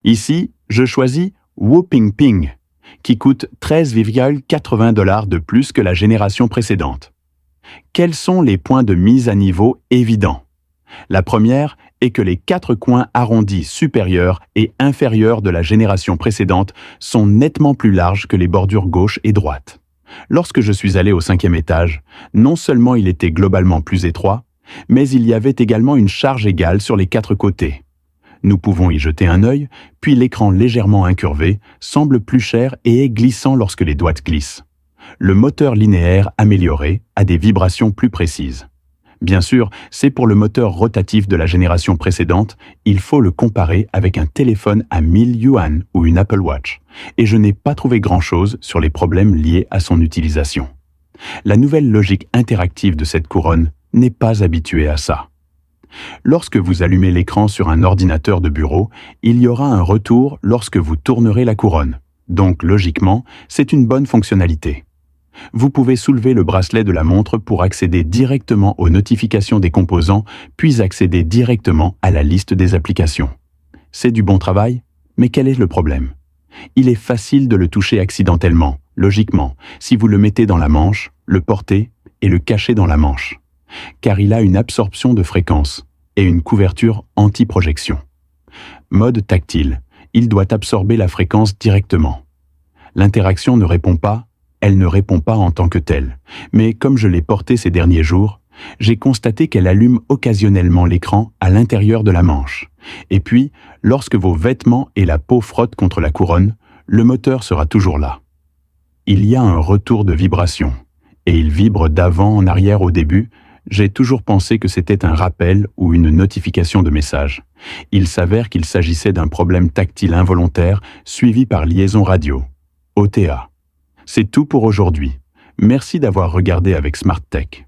Ici, je choisis Whooping Ping, qui coûte 13,80 $ de plus que la génération précédente. Quels sont les points de mise à niveau évidents? La première est que les 4 coins arrondis supérieurs et inférieurs de la génération précédente sont nettement plus larges que les bordures gauche et droite. Lorsque je suis allé au 5e étage, non seulement il était globalement plus étroit, mais il y avait également une charge égale sur les 4 côtés. Nous pouvons y jeter un œil, puis l'écran légèrement incurvé semble plus cher et est glissant lorsque les doigts glissent. Le moteur linéaire amélioré a des vibrations plus précises. Bien sûr, c'est pour le moteur rotatif de la génération précédente, il faut le comparer avec un téléphone à 1000 yuan ou une Apple Watch, et je n'ai pas trouvé grand-chose sur les problèmes liés à son utilisation. La nouvelle logique interactive de cette couronne n'est pas habituée à ça. Lorsque vous allumez l'écran sur un ordinateur de bureau, il y aura un retour lorsque vous tournerez la couronne. Donc, logiquement, c'est une bonne fonctionnalité. Vous pouvez soulever le bracelet de la montre pour accéder directement aux notifications des composants, puis accéder directement à la liste des applications. C'est du bon travail, mais quel est le problème? Il est facile de le toucher accidentellement, logiquement, si vous le mettez dans la manche, le portez et le cachez dans la manche, car il a une absorption de fréquence et une couverture anti-projection. Mode tactile, il doit absorber la fréquence directement. L'interaction ne répond pas, elle ne répond pas en tant que telle, mais comme je l'ai porté ces derniers jours, j'ai constaté qu'elle allume occasionnellement l'écran à l'intérieur de la manche. Et puis, lorsque vos vêtements et la peau frottent contre la couronne, le moteur sera toujours là. Il y a un retour de vibration, et il vibre d'avant en arrière au début. J'ai toujours pensé que c'était un rappel ou une notification de message. Il s'avère qu'il s'agissait d'un problème tactile involontaire suivi par liaison radio, OTA. C'est tout pour aujourd'hui. Merci d'avoir regardé avec Smart Tech.